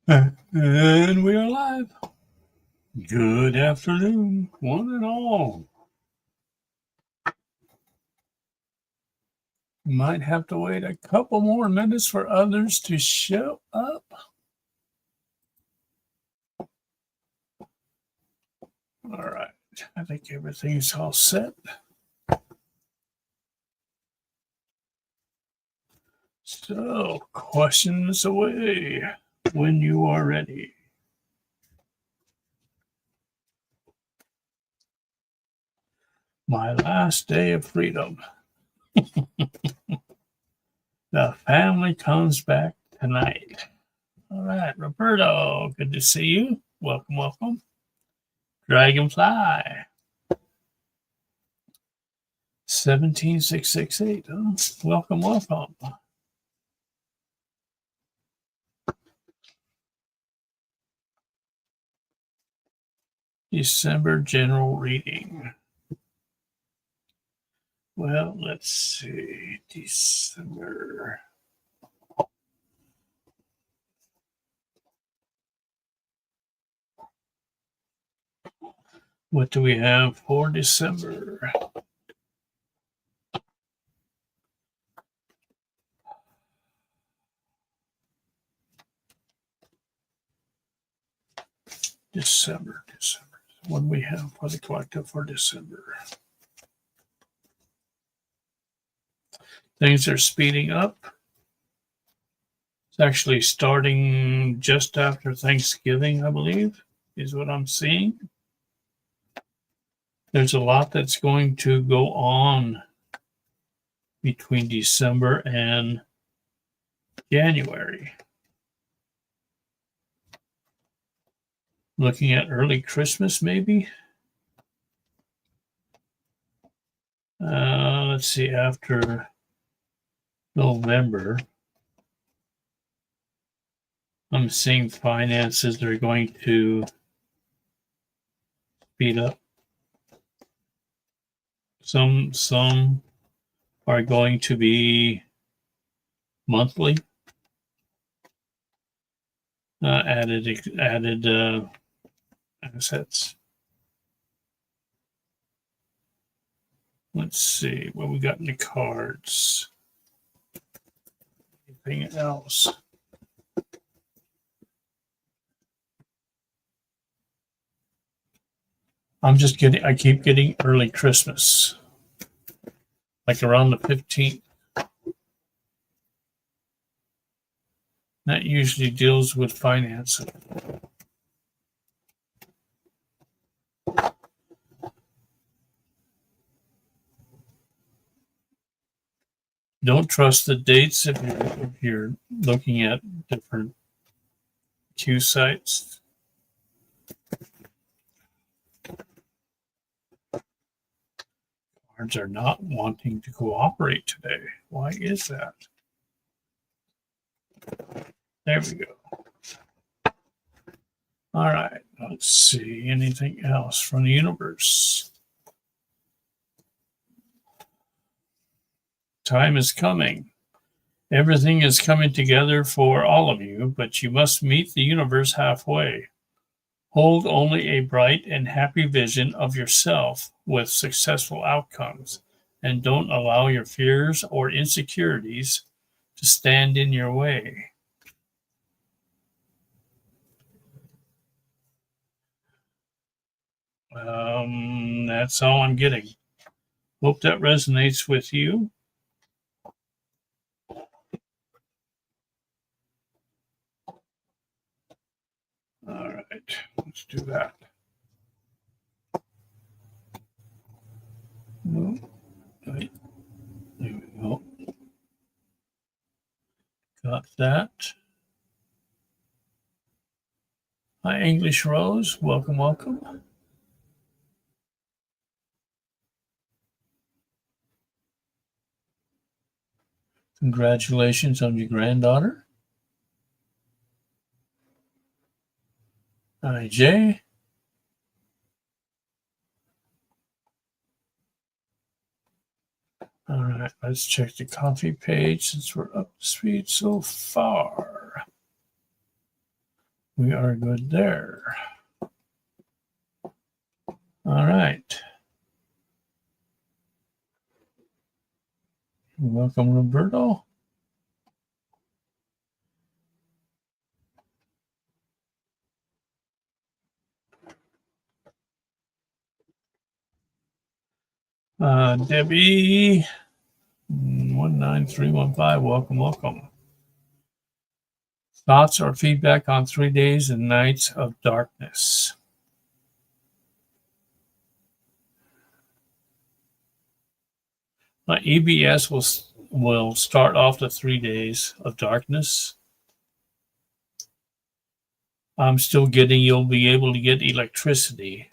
And we are live. Good afternoon, one and all. Might have to wait a couple more minutes for others to show up. All right, I think everything's all set. So, questions away when you are ready. My last day of freedom. The family comes back tonight. All right, Roberto, good to see you. Welcome, welcome. Dragonfly. 17668. Oh, welcome, welcome. December general reading. Well, let's see. December. What do we have for December? December. What do we have for the collective for December? Things are speeding up. It's actually starting just after Thanksgiving, I believe, is what I'm seeing. There's a lot that's going to go on between December and January. Looking at early Christmas, maybe. Let's see, after November, I'm seeing finances that are going to speed up. Some are going to be monthly, added assets. Let's see what we got in the cards. Anything else? I keep getting early Christmas, like around the 15th. That usually deals with financing. Don't trust the dates if you're looking at different Q sites. Cards are not wanting to cooperate today. Why is that? There we go. All right, let's see. Anything else from the universe? Time is coming. Everything is coming together for all of you, but you must meet the universe halfway. Hold only a bright and happy vision of yourself with successful outcomes, and don't allow your fears or insecurities to stand in your way. That's all I'm getting. Hope that resonates with you. All right, let's do that. Right. There we go. Got that. Hi, English Rose. Welcome, welcome. Congratulations on your granddaughter. Hi, Jay. All right, let's check the coffee page since we're up to speed so far. We are good there. All right. Welcome, Roberto. Debbie 19315, welcome. Thoughts or feedback on 3 days and nights of darkness. EBS will start off the 3 days of darkness. I'm still getting, you'll be able to get electricity.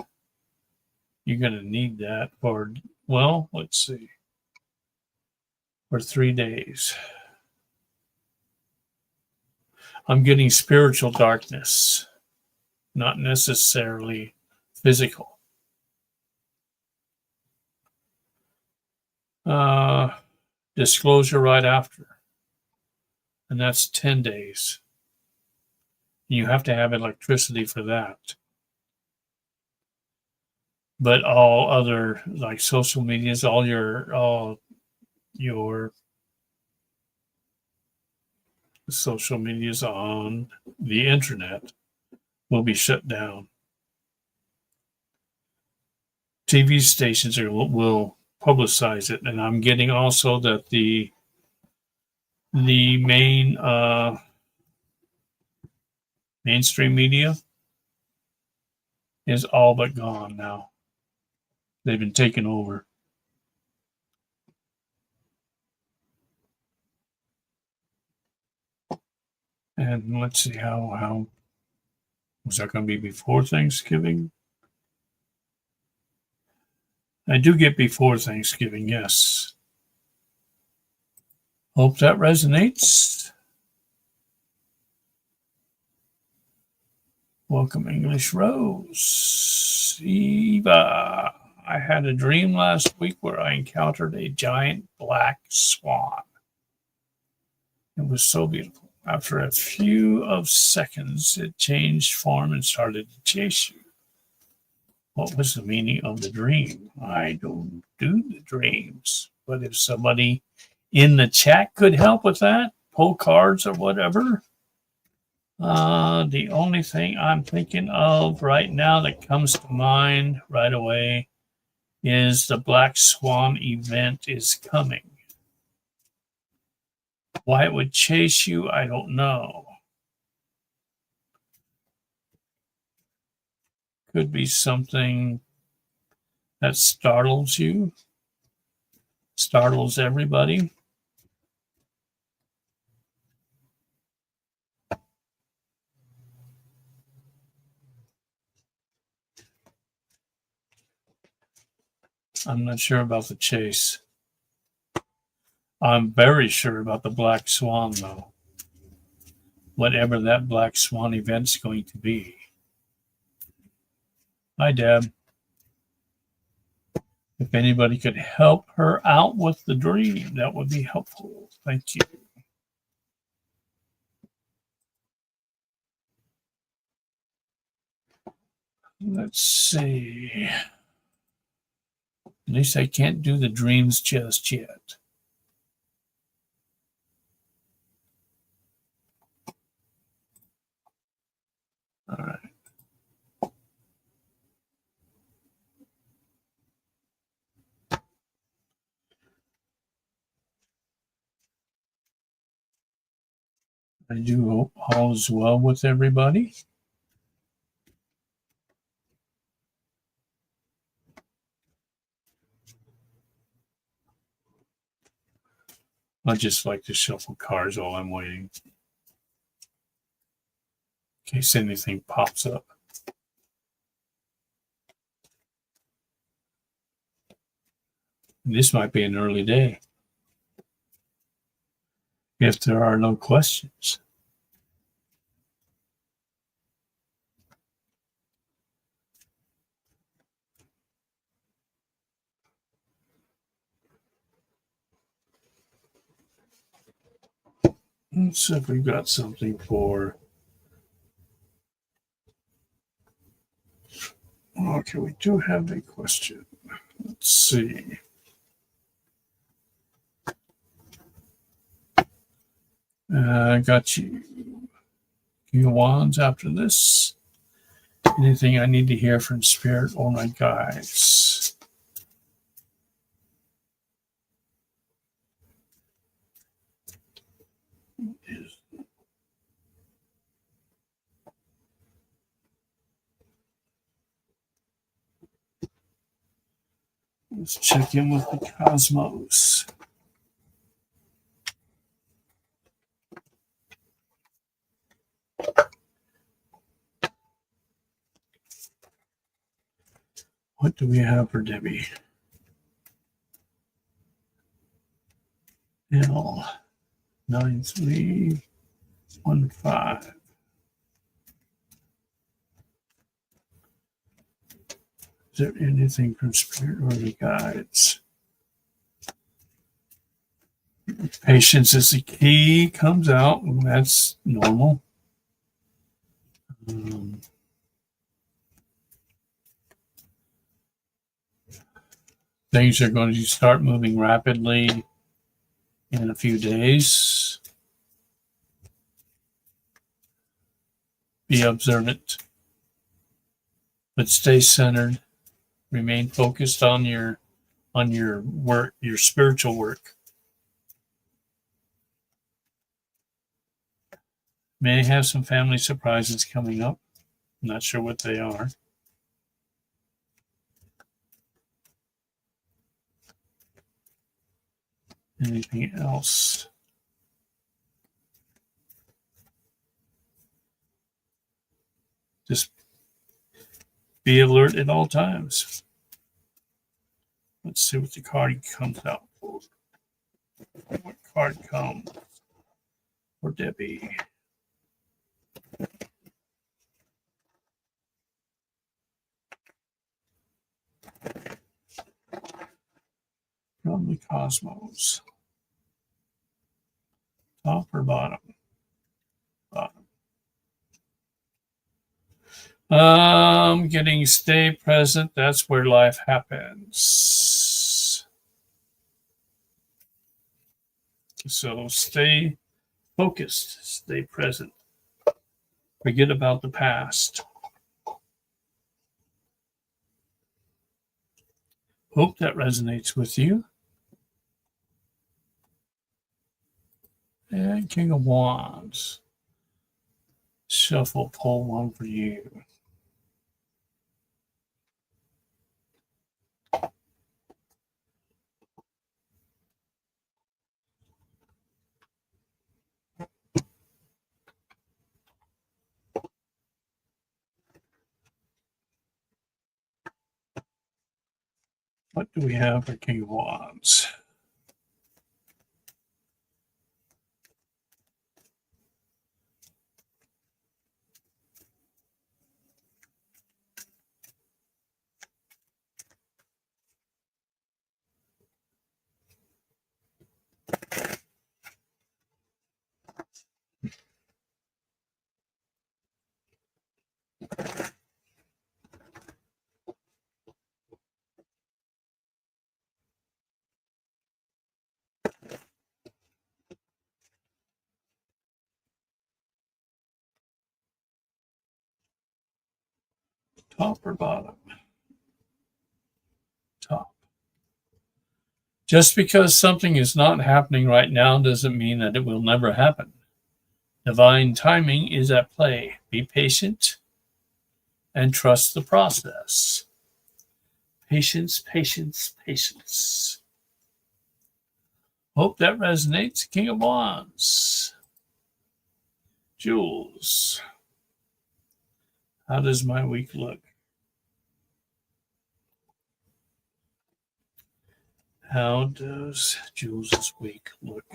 You're going to need that for, well, let's see, for 3 days. I'm getting spiritual darkness, not necessarily physical. Disclosure right after, and that's 10 days. You have to have electricity for that. But all other, like social medias, all your social medias on the internet will be shut down. TV stations will publicize it, and I'm getting also that the main mainstream media is all but gone now. They've been taken over. And let's see how was that going to be before Thanksgiving? I do get before Thanksgiving, yes. Hope that resonates. Welcome, English Rose. Eva, I had a dream last week where I encountered a giant black swan. It was so beautiful. After a few of seconds, it changed form and started to chase you. What was the meaning of the dream? I don't do the dreams, but if somebody in the chat could help with that, pull cards or whatever. The only thing I'm thinking of right now that comes to mind right away is the Black Swan event is coming. Why it would chase you, I don't know. Could be something that startles you, startles everybody. I'm not sure about the chase. I'm very sure about the Black Swan, though. Whatever that Black Swan event's going to be. Hi, Deb. If anybody could help her out with the dream, that would be helpful. Thank you. Let's see. At least I can't do the dreams just yet. All right. I do hope all is well with everybody. I just like to shuffle cards while I'm waiting, in case anything pops up. This might be an early day, if there are no questions. Let's see if we've got something for Okay, we do have a question. Let's see. I got you. King of Wands after this. Anything I need to hear from Spirit or my guides? Let's check in with the cosmos. What do we have for Debbie? L9315. Is there anything from Spirit or the guides? Patience is the key, comes out, and that's normal. Things are going to start moving rapidly in a few days. Be observant, but stay centered. Remain focused on your work, your spiritual work. May have some family surprises coming up. I'm not sure what they are. Anything else? Just be alert at all times. Let's see what the card comes out for. What card comes for Debbie? From the cosmos. Top or bottom? Bottom. Getting stay present. That's where life happens. So stay focused. Stay present. Forget about the past. Hope that resonates with you. And King of Wands. Shuffle, pull one for you. What do we have for King of Wands? Top or bottom? Top. Just because something is not happening right now doesn't mean that it will never happen. Divine timing is at play. Be patient and trust the process. Patience, patience, patience. Hope that resonates. King of Wands. Jules. How does my week look? How does Jules' week look?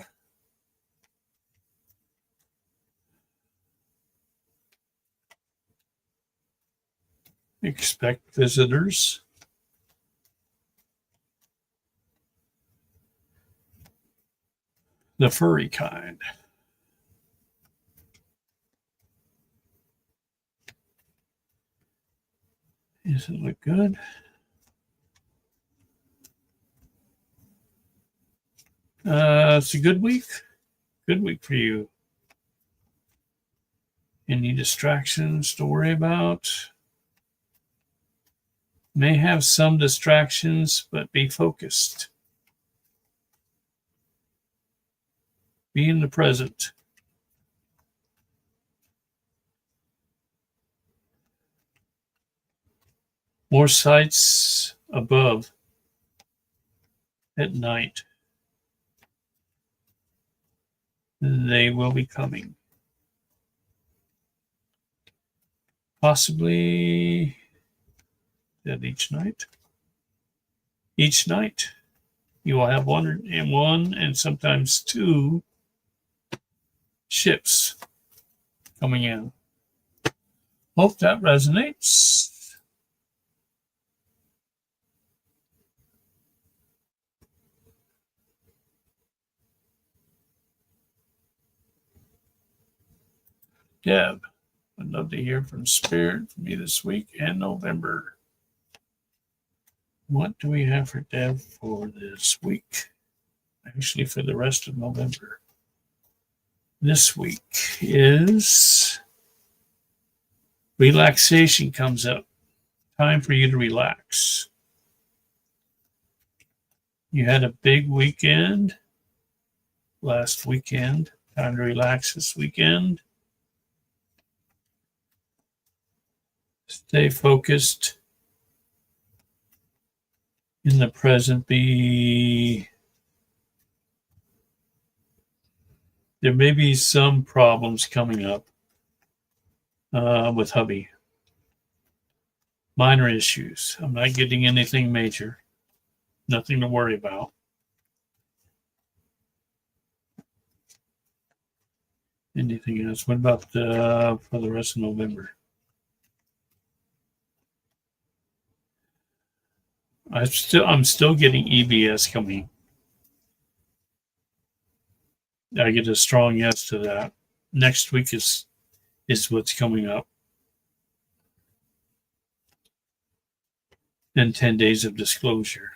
Expect visitors. The furry kind. Does it look good? It's a good week. Good week for you. Any distractions to worry about? May have some distractions, but be focused. Be in the present. More sights above at night. They will be coming. Possibly that each night. Each night you will have one and sometimes two ships coming in. Hope that resonates. Deb, I'd love to hear from Spirit from me this week and November. What do we have for Deb for this week? Actually, for the rest of November. This week is relaxation comes up. Time for you to relax. You had a big weekend last weekend. Time to relax this weekend. Stay focused in the present. There may be some problems coming up with hubby. Minor issues. I'm not getting anything major. Nothing to worry about. Anything else? What about for the rest of November? I'm still getting EBS coming. I get a strong yes to that. Next week is what's coming up. And 10 days of disclosure.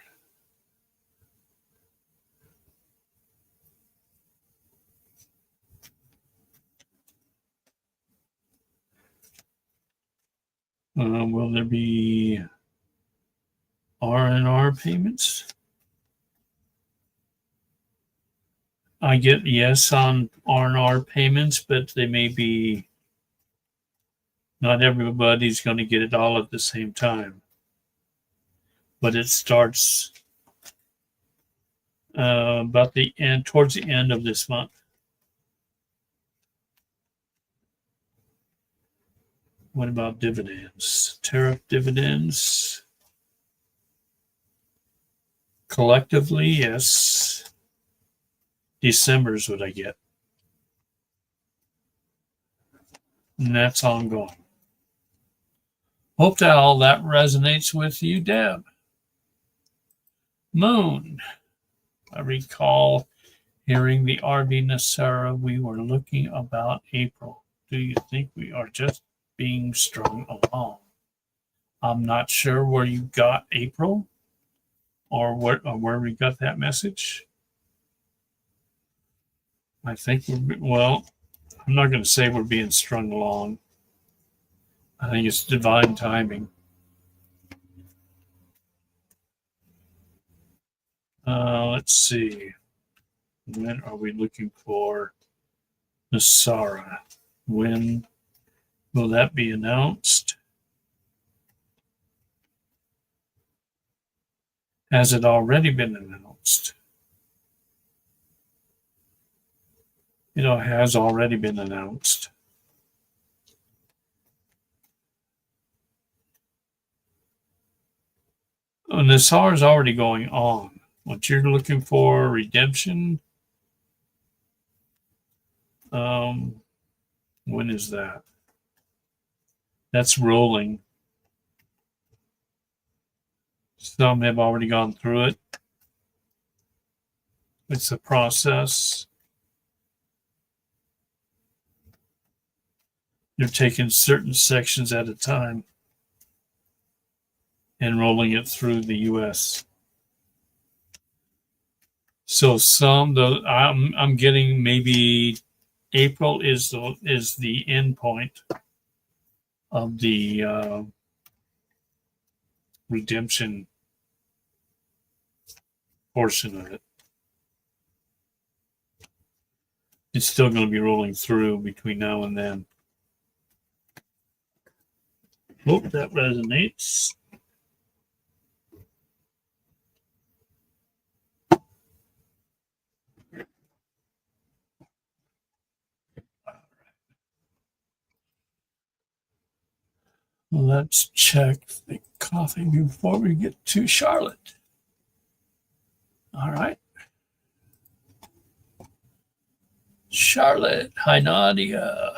Will there be R&R payments? I get yes on R&R payments, but they may be, not everybody's going to get it all at the same time. But it starts about the end, towards the end of this month. What about dividends? Tariff dividends? Collectively, yes. December is what I get. And that's ongoing. Hope that all that resonates with you, Deb. Moon. I recall hearing the RV Nasara. We were looking about April. Do you think we are just being strung along? I'm not sure where you got April or where we got that message. I think I'm not going to say we're being strung along. I think it's divine timing. Let's see. When are we looking for Nasara? When will that be announced? Has it already been announced? It has already been announced. Nasar is already going on. What you're looking for, redemption. When is that? That's rolling. Some have already gone through it. It's a process. They're taking certain sections at a time. and rolling it through the U.S. So I'm getting maybe April is the end point of the redemption portion of it. It's still going to be rolling through between now and then. Hope that resonates. Let's check the coffee before we get to Charlotte. All right. Charlotte. Hi, Nadia.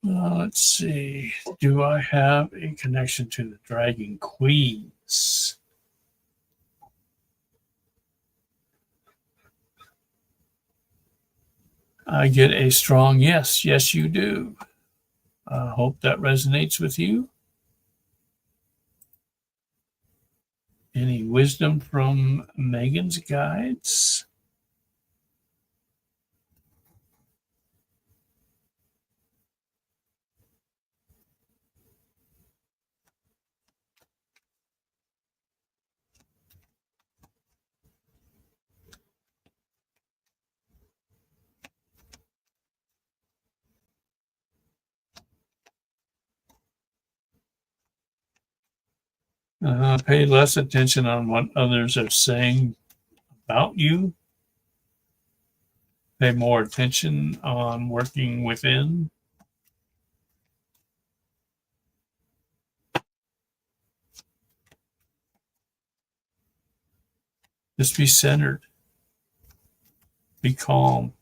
Let's see. Do I have a connection to the Dragon Queens? I get a strong yes. Yes, you do. I hope that resonates with you. Any wisdom from Megan's guides? Pay less attention on what others are saying about you. Pay more attention on working within. Just be centered. Be calm.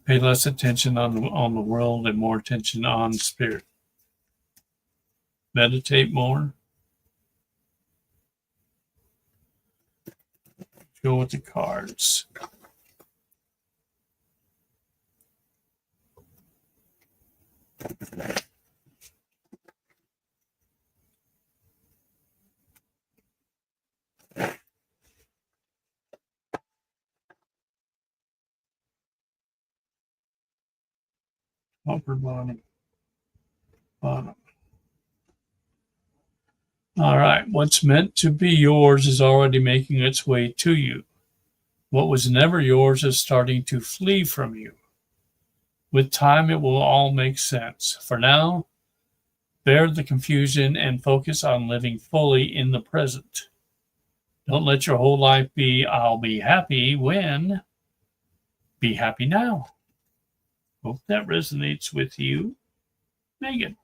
Pay less attention on the world and more attention on spirit. Meditate more. Go with the cards. Upper bottom. Bottom. All right. What's meant to be yours is already making its way to you. What was never yours is starting to flee from you. With time, it will all make sense. For now, bear the confusion and focus on living fully in the present. Don't let your whole life be, I'll be happy when. Be happy now. Hope that resonates with you, Megan.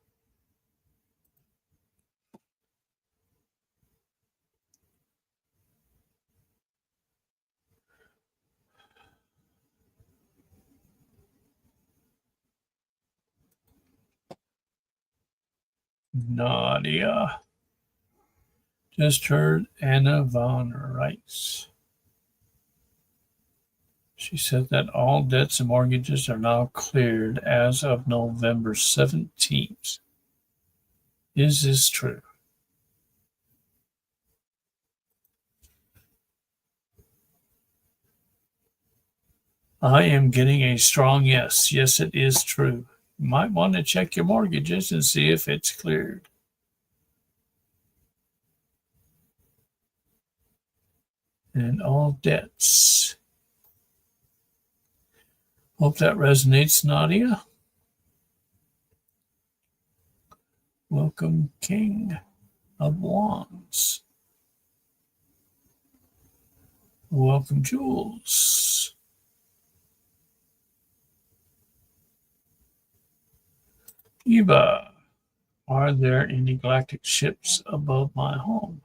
Nadia. Just heard Anna von Reitz. She said that all debts and mortgages are now cleared as of November 17th. Is this true? I am getting a strong yes. Yes, it is true. You might want to check your mortgages and see if it's cleared. And all debts. Hope that resonates, Nadia. Welcome, King of Wands. Welcome, Jules. Eva, are there any galactic ships above my home?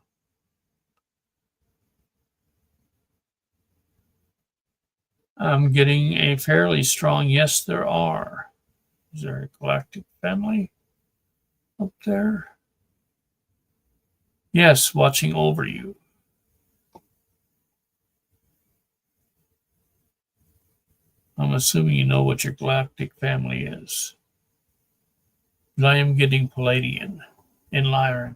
I'm getting a fairly strong yes, there are. Is there a galactic family up there? Yes, watching over you. I'm assuming you know what your galactic family is. but I am getting Palladian in Lyran.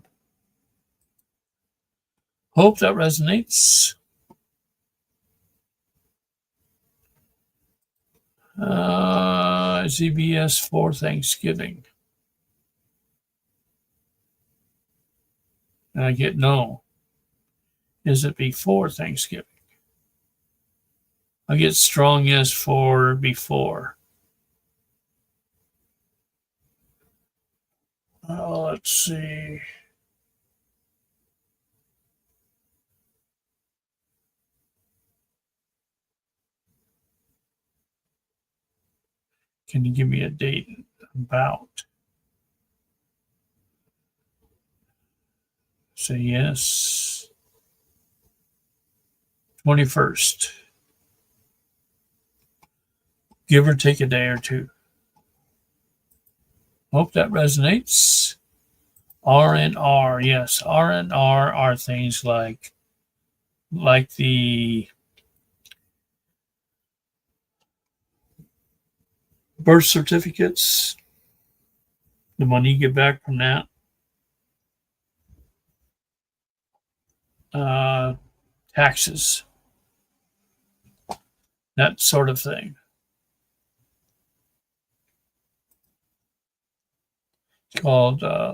Hope that resonates. ZBS for Thanksgiving. And I get no. Is it before Thanksgiving? I get strong yes for before. Let's see. Can you give me a date about? Say yes. 21st. Give or take a day or two. Hope that resonates. R&R, yes. R&R are things like the birth certificates, the money you get back from that, taxes, that sort of thing. It's called, I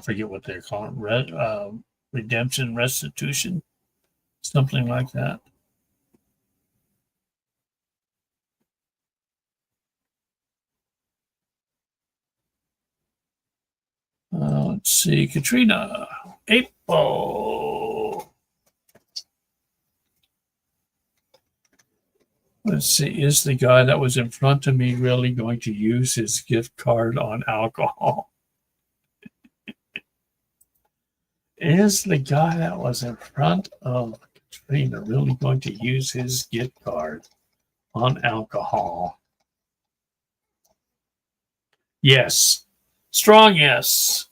forget what they're calling it, redemption, restitution, something like that. Let's see, Katrina, April. Let's see, is the guy that was in front of me really going to use his gift card on alcohol? Is the guy that was in front of Katrina really going to use his gift card on alcohol? Yes. Strong yes.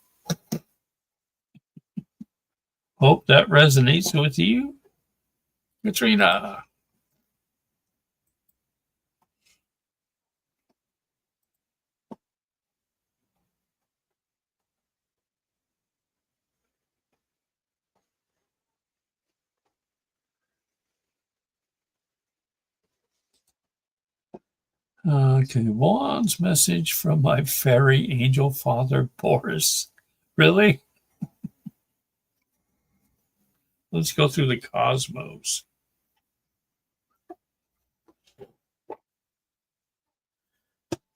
Hope that resonates with you, Katrina. Okay, Juan's message from my fairy angel father, Boris. Really? Let's go through the cosmos.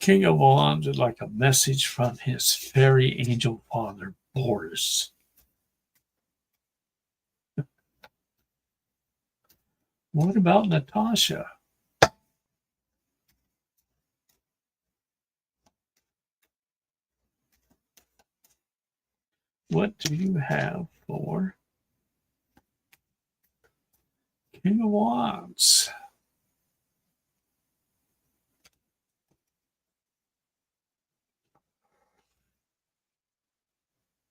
King of Wands is like a message from his fairy angel father, Boris. What about Natasha? What do you have for King of Wands?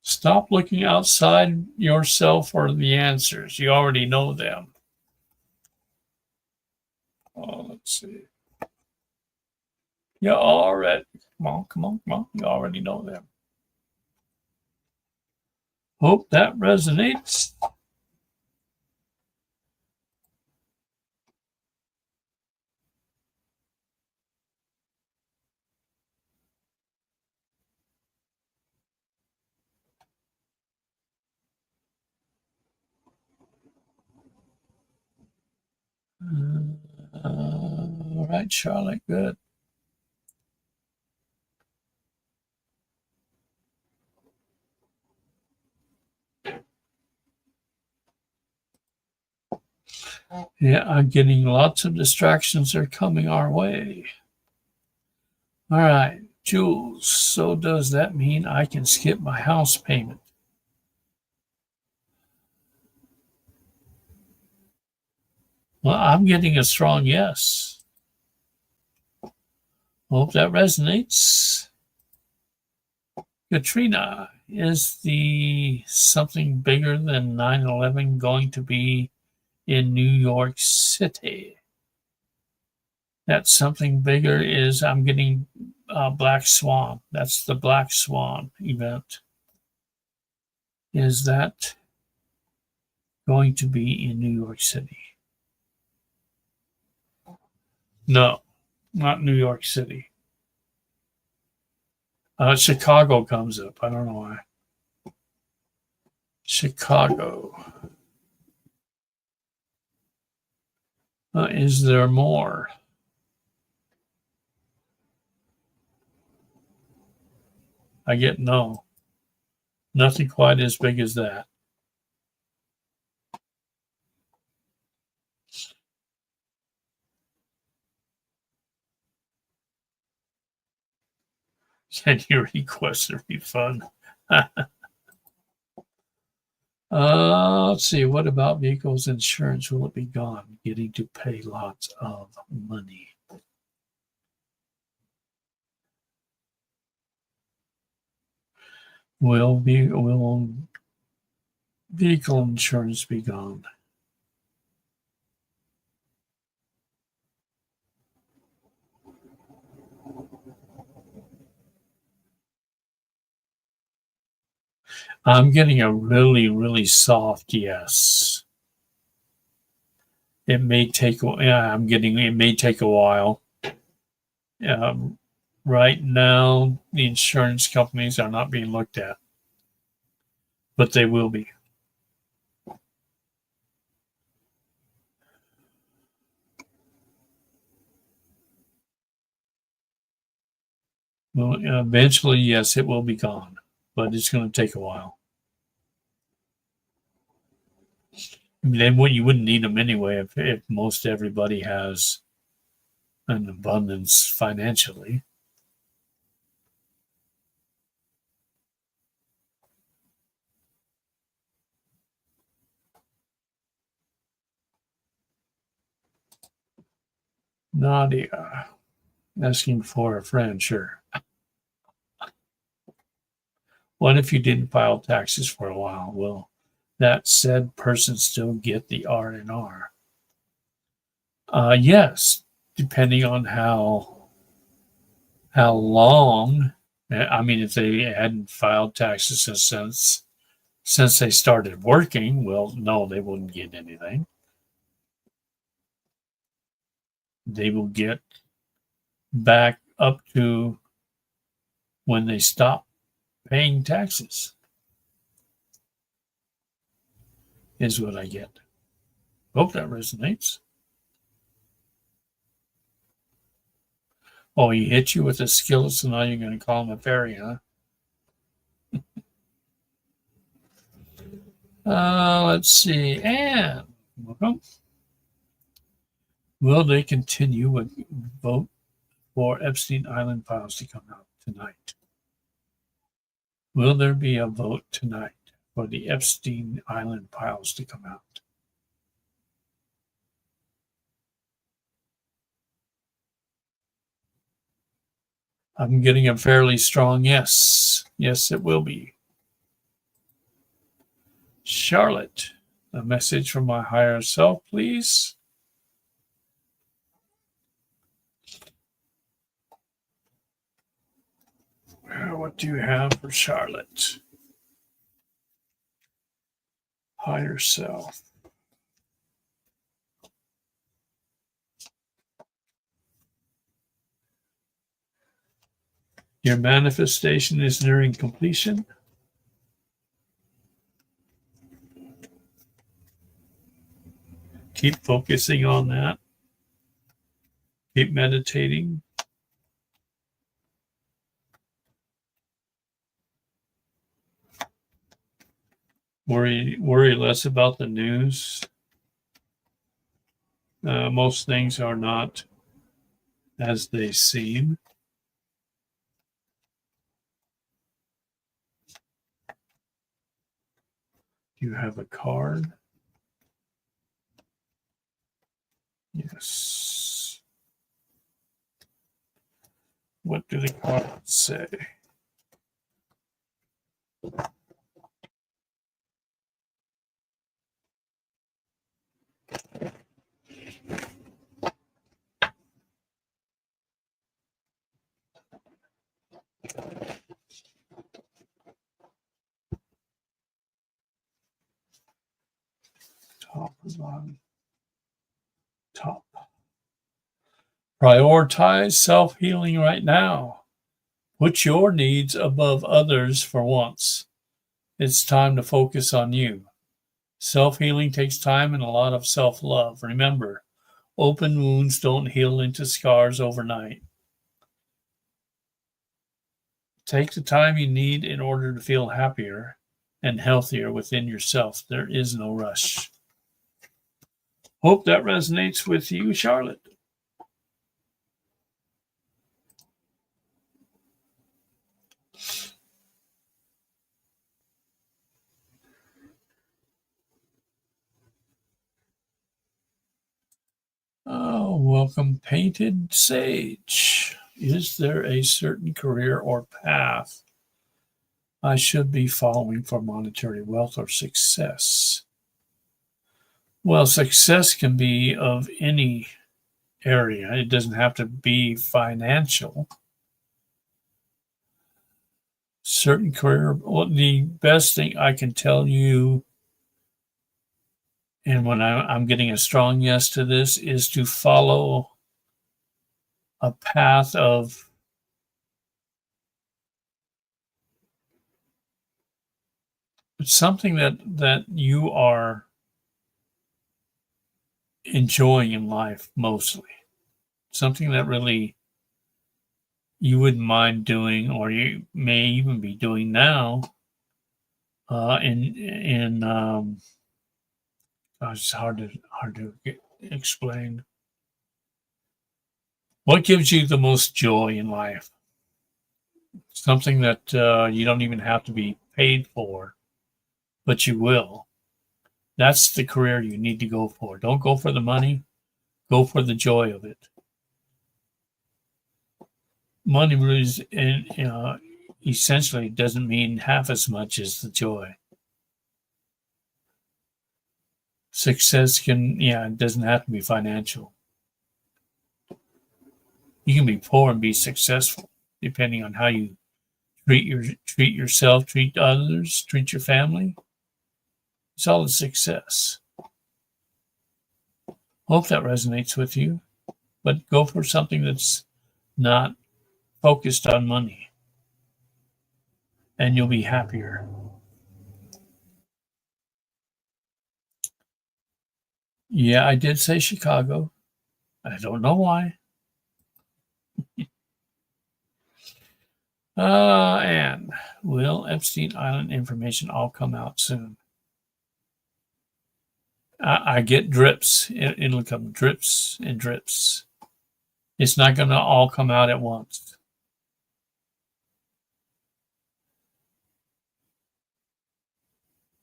Stop looking outside yourself for the answers. You already know them. Oh, let's see. You already, come on, come on, come on. You already know them. Hope that resonates. All right, Charlotte, good. Yeah, I'm getting lots of distractions. They're coming our way. All right, Jules. So does that mean I can skip my house payment? Well, I'm getting a strong yes. Hope that resonates. Katrina, is the something bigger than 9/11 going to be in New York City? That something bigger is I'm getting Black Swan. That's the Black Swan event. Is that going to be in New York City? No, not New York City. Chicago comes up. I don't know why. Chicago. Is there more? I get no. Nothing quite as big as that. Can you request a refund? Let's see. What about vehicles insurance? Will it be gone? Getting to pay lots of money. Will vehicle insurance be gone? I'm getting a really, really soft yes. It may take. Yeah, I'm getting. It may take a while. Um, right now, the insurance companies are not being looked at, but they will be. Well, eventually, yes, it will be gone, but it's going to take a while. I mean, you wouldn't need them anyway if most everybody has an abundance financially. Nadia asking for a friend, sure. What if you didn't file taxes for a while? Will that said person still get the R&R? Yes, depending on how long. I mean, if they hadn't filed taxes since they started working, well, no, they wouldn't get anything. They will get back up to when they stop paying taxes, is what I get. Hope that resonates. Oh, he hit you with a skillet, so now you're going to call him a fairy, huh? Let's see. And welcome. Will they continue with vote for Epstein Island files to come out tonight? Will there be a vote tonight for the Epstein Island files to come out? I'm getting a fairly strong yes. Yes, it will be. Charlotte, a message from my higher self, please. What do you have for Charlotte? Higher self. Your manifestation is nearing completion. Keep focusing on that. Keep meditating. Worry less about the news. Most things are not as they seem. You have a card. Yes. What do the cards say? on top. Prioritize self-healing right now. Put your needs above others for once. It's time to focus on you. Self-healing takes time and a lot of self-love. Remember, open wounds don't heal into scars overnight. Take the time you need in order to feel happier and healthier within yourself. There is no rush. Hope that resonates with you, Charlotte. Oh, welcome, Painted Sage. Is there a certain career or path I should be following for monetary wealth or success? Well, success can be of any area. It doesn't have to be financial. Certain career, well, the best thing I can tell you, and when I'm getting a strong yes to this, is to follow a path of something that you are enjoying in life mostly. Something that really you wouldn't mind doing, or you may even be doing now. It's hard to explain. What gives you the most joy in life? Something that you don't even have to be paid for, but you will. That's the career you need to go for. Don't go for the money. Go for the joy of it. Money really is, essentially doesn't mean half as much as the joy. Success it doesn't have to be financial. You can be poor and be successful, depending on how you treat yourself, treat others, treat your family. It's all a success. Hope that resonates with you, but go for something that's not focused on money, and you'll be happier. Yeah, I did say Chicago. I don't know why. And will Epstein Island information all come out soon? I get drips. It'll come drips and drips. It's not going to all come out at once.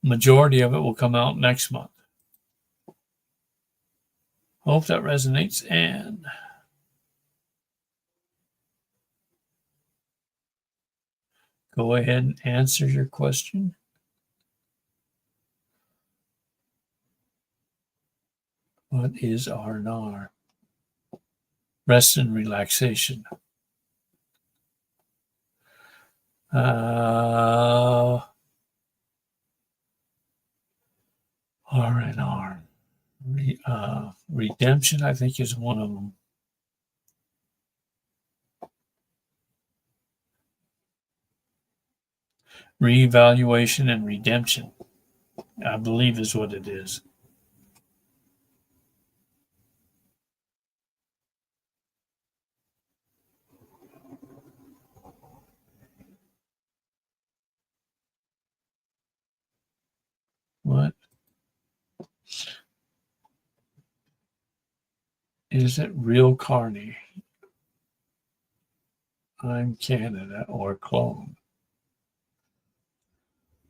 Majority of it will come out next month. Hope that resonates. And go ahead and answer your question. What is R&R? Rest and relaxation. R&R. Redemption, I think, is one of them. Reevaluation and redemption, I believe, is what it is. What is it? Real Carney. I'm Canada or clone.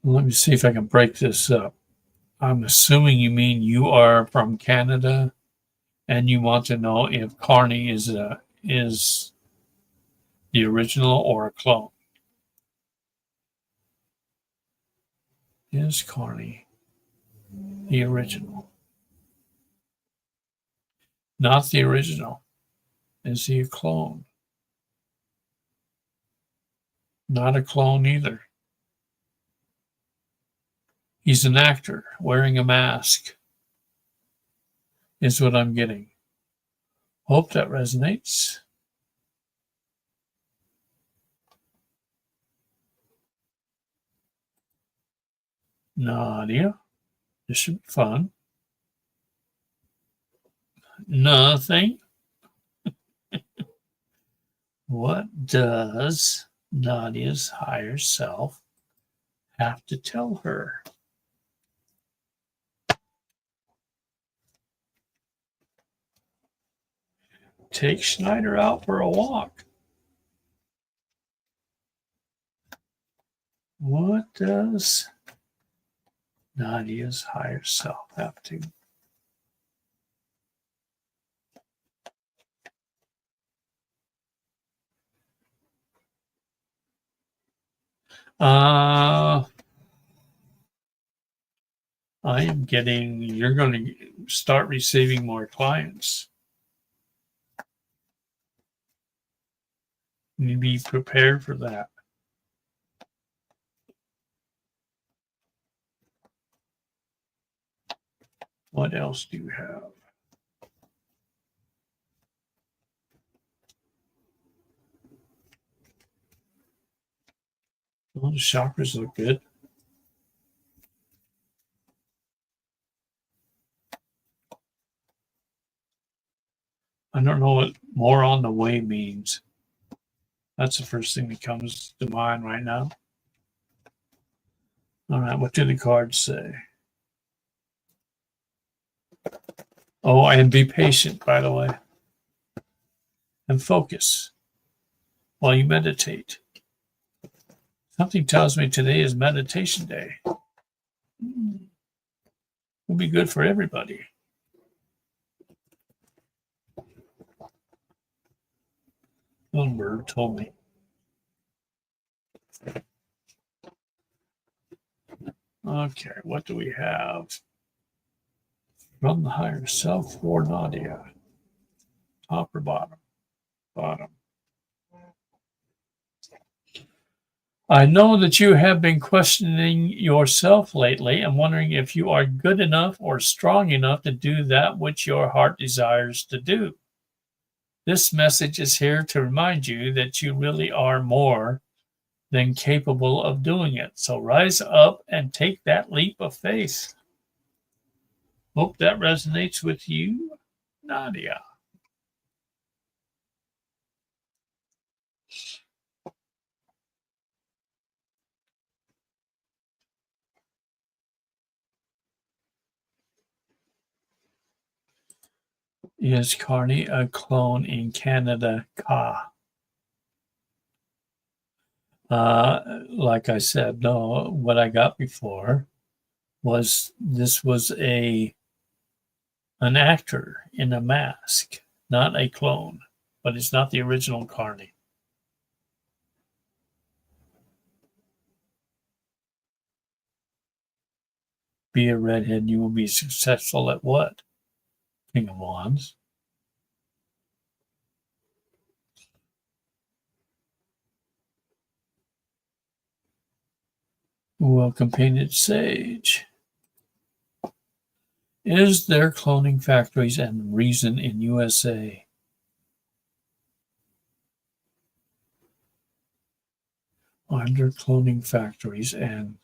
Let me see if I can break this up. I'm assuming you mean you are from Canada and you want to know if Carney is the original or a clone. Is Carney the original? Not the original. Is he a clone? Not a clone either. He's an actor wearing a mask. is what I'm getting. Hope that resonates. Nadia, this should be fun. Nothing. What does Nadia's higher self have to tell her? Take Schneider out for a walk. What does Nadia's higher self have to? I am getting, you're going to start receiving more clients. You be prepared for that. What else do you have? Well, the chakras look good. I don't know what more on the way means. That's the first thing that comes to mind right now. All right, what do the cards say? Oh, and be patient, by the way. And focus while you meditate. Something tells me today is meditation day. It'll be good for everybody. Little bird told me. Okay, what do we have? From the higher self for Nadia. Top or bottom? Bottom. I know that you have been questioning yourself lately and wondering if you are good enough or strong enough to do that which your heart desires to do. This message is here to remind you that you really are more than capable of doing it. So rise up and take that leap of faith. Hope that resonates with you, Nadia. Is Carney a clone in Canada? Ka. Like I said, no, what I got before was this was an actor in a mask, not a clone, but it's not the original Carney. Be a redhead, you will be successful at what? King of Wands. Welcome, Painted Sage. Is there cloning factories and reason in USA? Are there cloning factories and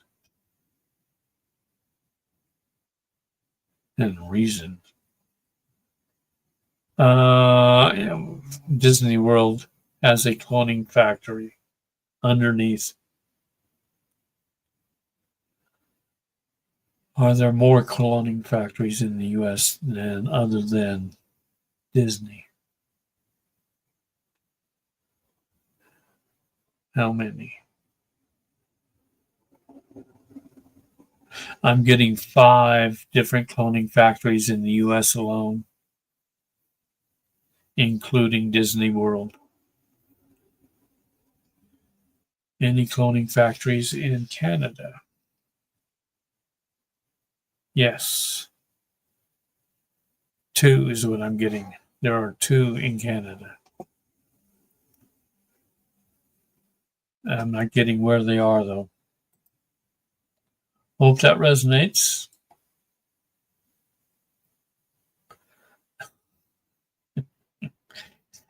reason? Disney World has a cloning factory underneath. Are there more cloning factories in the U.S. than other than Disney? How many? I'm getting 5 different cloning factories in the U.S. alone, including Disney World. Any cloning factories in Canada? Yes. 2 is what I'm getting. There are 2 in Canada. I'm not getting where they are, though. Hope that resonates.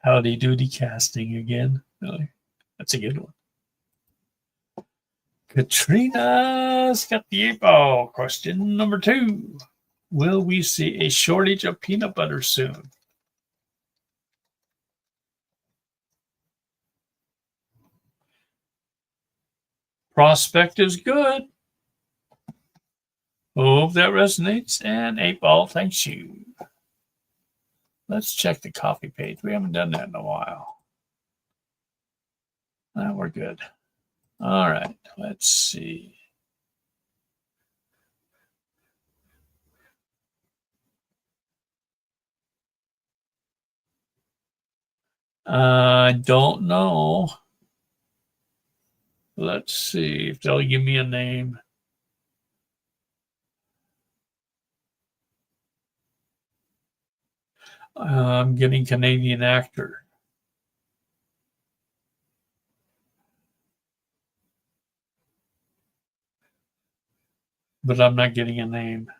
Howdy Doody casting again. Really? That's a good one. Katrina's got the 8-ball. Question number 2. Will we see a shortage of peanut butter soon? Prospect is good. Hope that resonates. And 8-ball, thanks you. Let's check the coffee page. We haven't done that in a while. We're good. All right, let's see. I don't know. Let's see if they'll give me a name. I'm getting Canadian actor. But I'm not getting a name.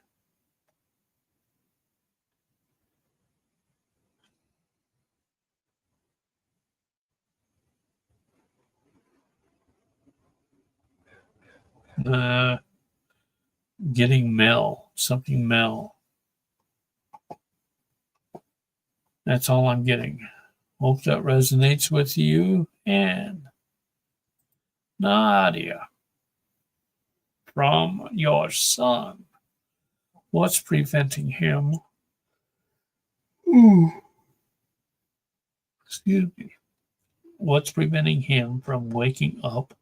Getting Mel, something Mel. That's all I'm getting. Hope that resonates with you. And Nadia, from your son, what's preventing him? Excuse me. What's preventing him from waking up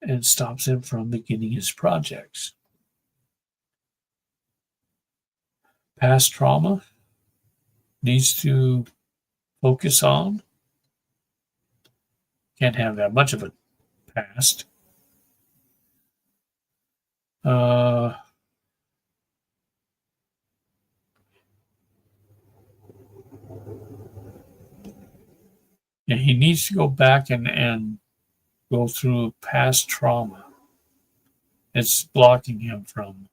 and stops him from beginning his projects? Past trauma needs to focus on. Can't have that much of a past. And he needs to go back and go through past trauma. It's blocking him from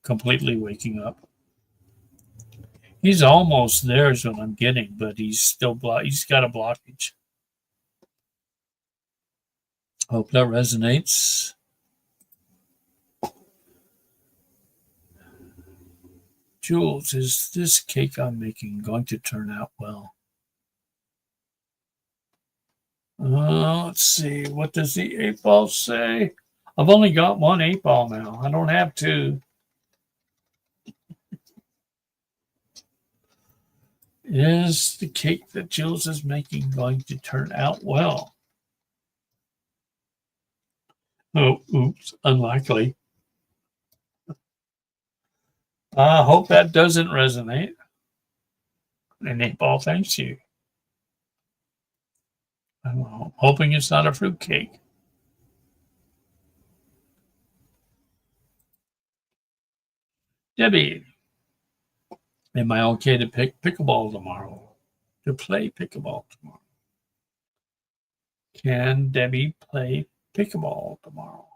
completely waking up. He's almost there is what I'm getting, but he's still he's got a blockage. Hope that resonates. Jules, is this cake I'm making going to turn out well? Let's see. What does the 8-ball say? I've only got one 8-ball now. I don't have two. Is the cake that Jules is making going to turn out well? Oh, oops, unlikely. I hope that doesn't resonate. And 8-ball, thanks you. I'm hoping it's not a fruitcake. Debbie, am I okay to pick pickleball tomorrow? To play pickleball tomorrow? Can Debbie play pickleball tomorrow?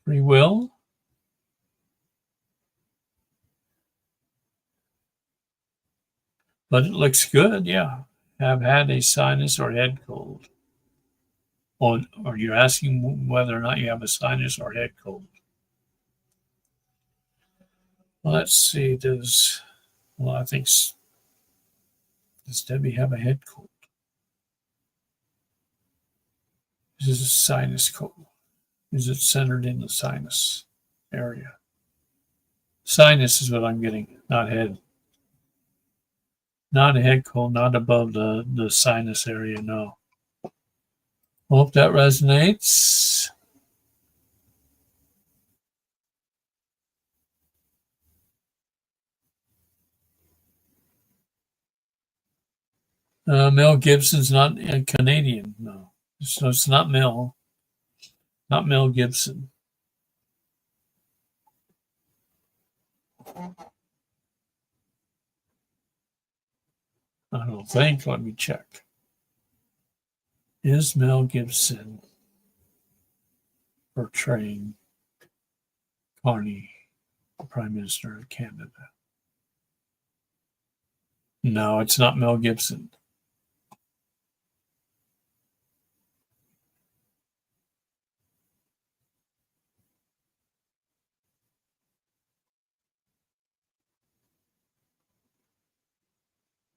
Free will? But it looks good, yeah. Have had a sinus or head cold. Or you're asking whether or not you have a sinus or head cold. Let's see, I think, does Debbie have a head cold? Is it a sinus cold? Is it centered in the sinus area? Sinus is what I'm getting, not head. Not a head cold, not above the sinus area, no. Hope that resonates. Mel Gibson's not a Canadian, no. So it's not Mel. Not Mel Gibson. I don't think. Let me check. Is Mel Gibson portraying Carney, the Prime Minister of Canada? No, it's not Mel Gibson.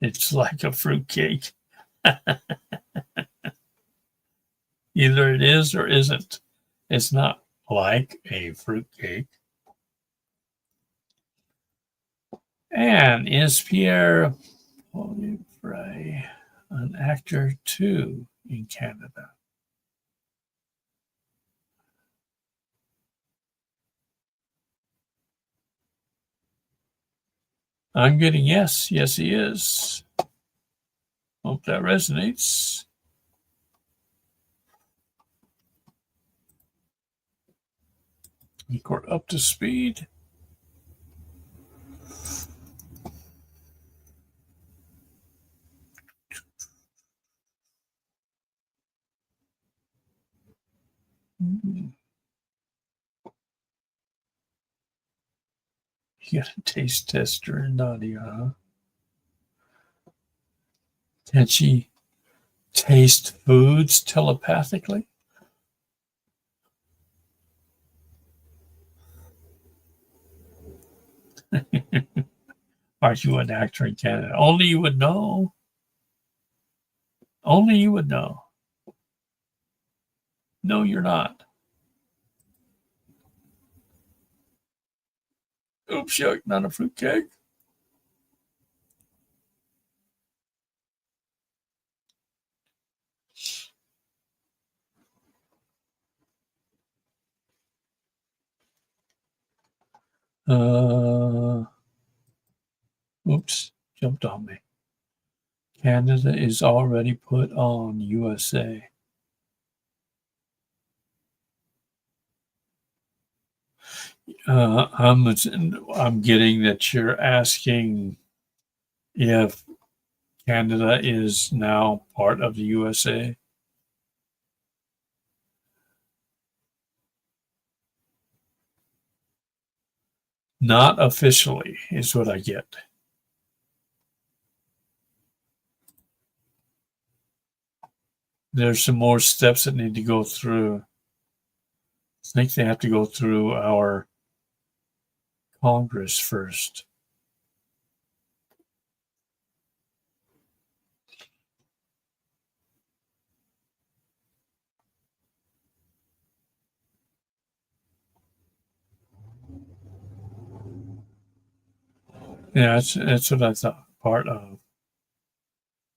It's like a fruitcake. Either it is or isn't. It's not like a fruitcake. And is Pierre Poilievre an actor too in Canada? I'm getting yes. Yes, he is. Hope that resonates. I think we're up to speed. You got a taste tester in Nadia, huh? Can she taste foods telepathically? Are you an actor in Canada? Only you would know. Only you would know. No, you're not. Oops, yuck, not a fruitcake. Oops, jumped on me. Canada is already put on USA. I'm getting that you're asking if Canada is now part of the USA. Not officially is what I get. There's some more steps that need to go through. I think they have to go through our Congress first. Yeah, that's what I thought. Part of.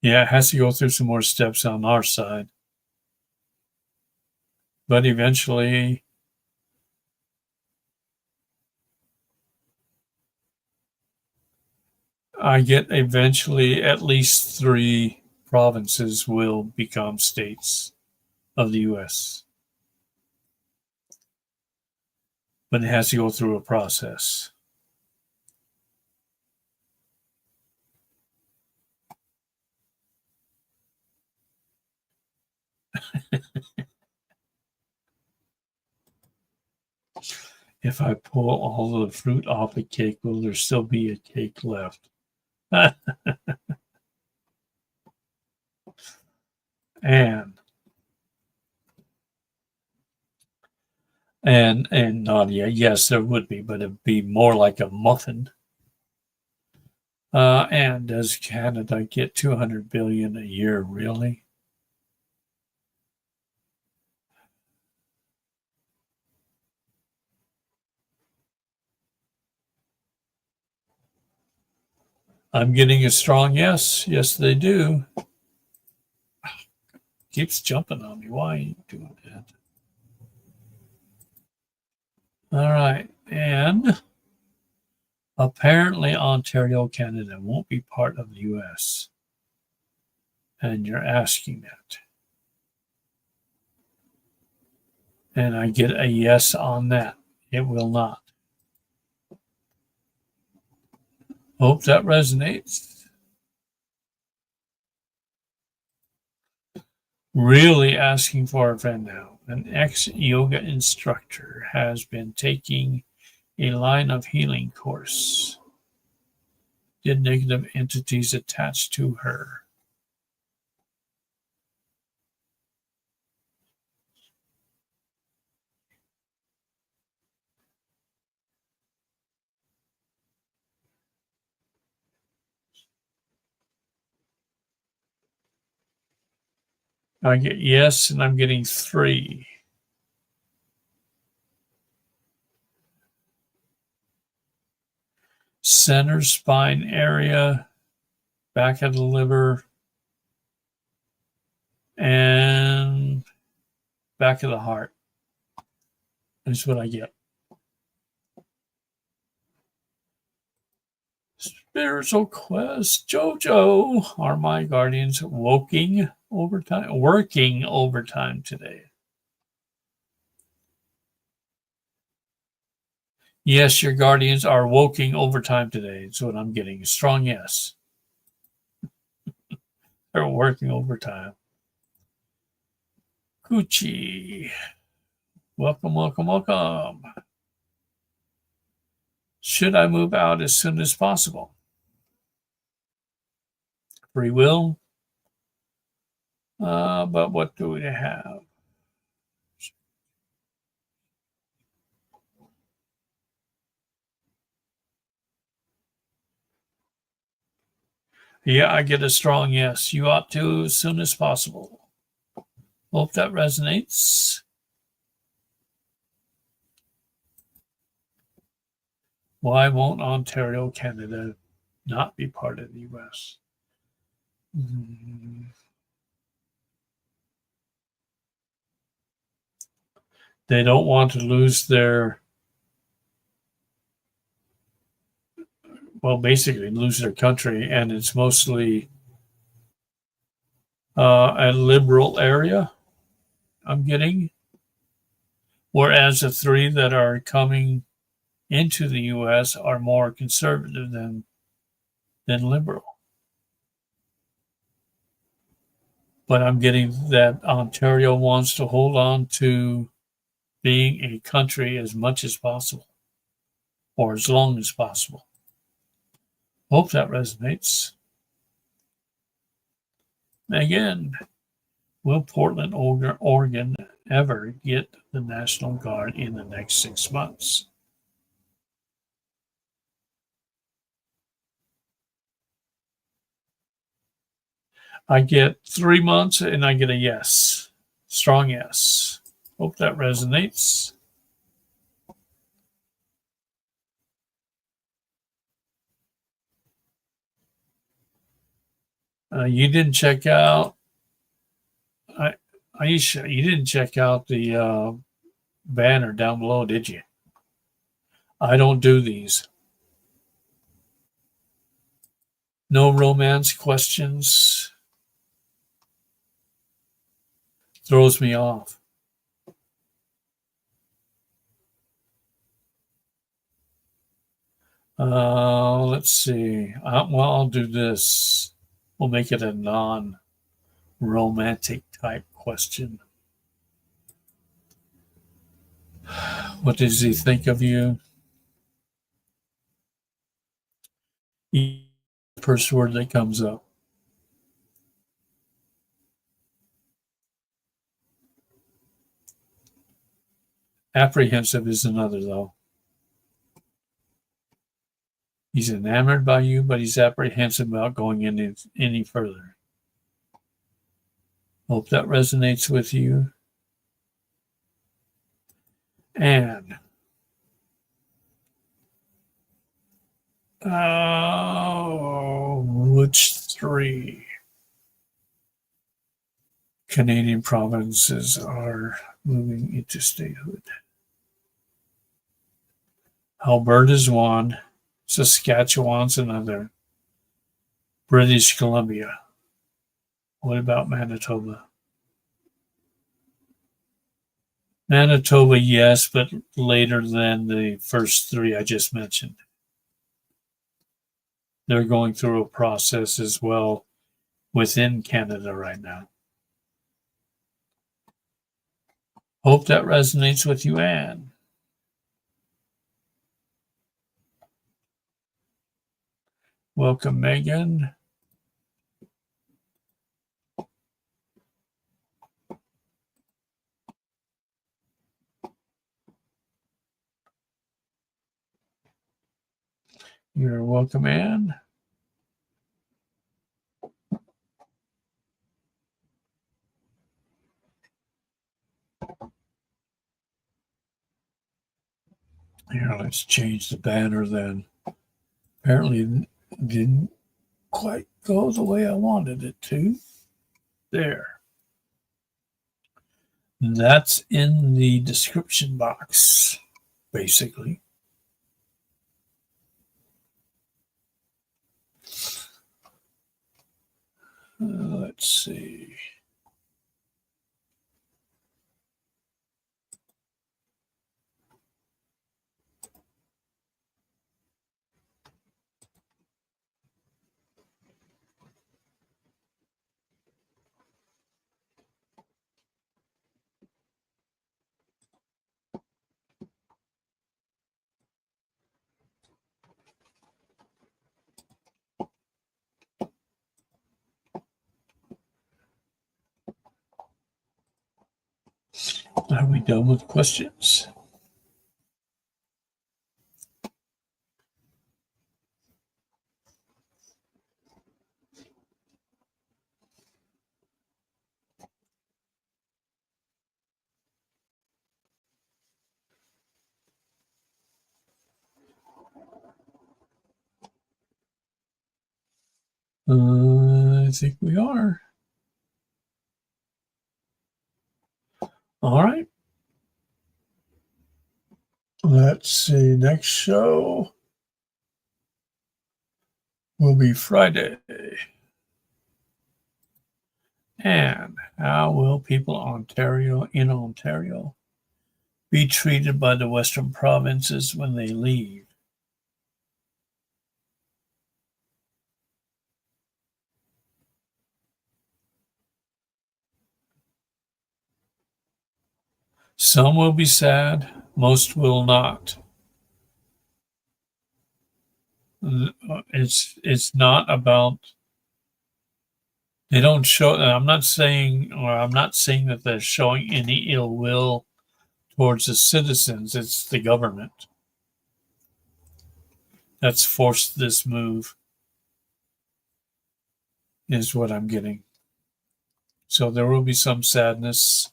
Yeah, it has to go through some more steps on our side. But eventually, I get eventually at least 3 provinces will become states of the US. But it has to go through a process. If I pull all the fruit off a cake, will there still be a cake left? and and Nadia, yes, there would be, but it'd be more like a muffin. And does Canada get 200 billion a year? Really? I'm getting a strong yes. Yes, they do. Keeps jumping on me. Why are you doing that? All right. And apparently, Ontario, Canada won't be part of the US. And you're asking that. And I get a yes on that. It will not. Hope that resonates. Really asking for a friend now. An ex yoga instructor has been taking a line of healing course. did negative entities attach to her? I get yes, and I'm getting 3. Center spine area, back of the liver, and back of the heart. That's what I get. Spiritual quest, JoJo. Are my guardians working overtime today? Yes, your guardians are working overtime today. That's what I'm getting. A strong yes. They're working overtime. Gucci. Welcome, welcome, welcome. Should I move out as soon as possible? Free will. But what do we have? Yeah, I get a strong yes. You ought to as soon as possible. Hope that resonates. Why won't Ontario, Canada not be part of the U.S.? They don't want to lose basically lose their country, and it's mostly a liberal area, I'm getting. Whereas the 3 that are coming into the U.S. are more conservative than liberal. But I'm getting that Ontario wants to hold on to being a country as much as possible, or as long as possible. Hope that resonates. Again, will Portland, Oregon ever get the National Guard in the next 6 months? I get 3 months and I get a yes. Strong yes. Hope that resonates. You didn't check out, Aisha, you didn't check out the banner down below, did you? I don't do these. No romance questions. Throws me off. Let's see. I'll do this. We'll make it a non-romantic type question. What does he think of you? First word that comes up. Apprehensive is another, though. He's enamored by you, but he's apprehensive about going any further. Hope that resonates with you. And which 3 Canadian provinces are moving into statehood? Alberta's one. Saskatchewan's another. British Columbia. What about Manitoba? Manitoba, yes, but later than the first 3 I just mentioned. They're going through a process as well within Canada right now. Hope that resonates with you, Anne. Welcome, Megan. You're welcome, Anne. Here, let's change the banner then. Apparently didn't quite go the way I wanted it to. There. That's in the description box, basically. Let's see. Are we done with questions? I think we are. All right. Let's see. Next show will be Friday. And how will people in Ontario be treated by the Western provinces when they leave? Some will be sad, most will not. It's not about, they don't show. I'm not saying that they're showing any ill will towards the citizens. It's the government that's forced this move, is what I'm getting. So there will be some sadness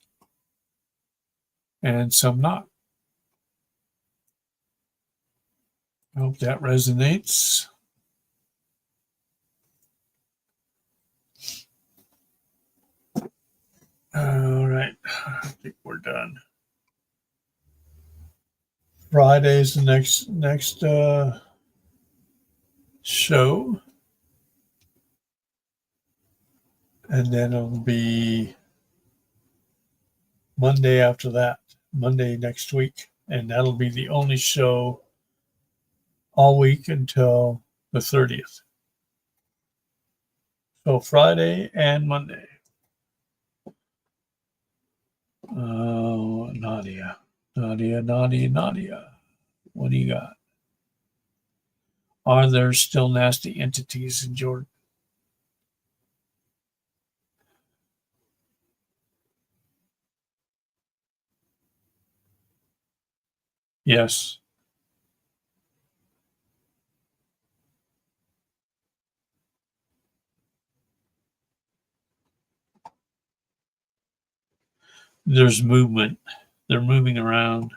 and some not. I hope that resonates. All right, I think we're done. Friday's the next show, and then it'll be Monday after that, Monday next week, and that'll be the only show all week until the 30th. So Friday and Monday. Oh, Nadia. What do you got? Are there still nasty entities in Jordan? Yes. There's movement. They're moving around.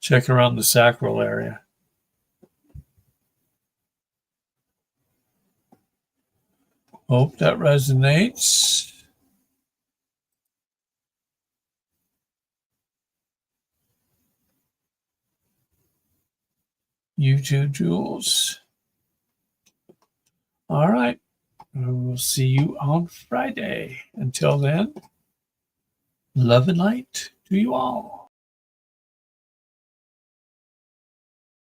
Check around the sacral area. Hope that resonates. You too, Jules. All right. We'll see you on Friday. Until then, love and light to you all.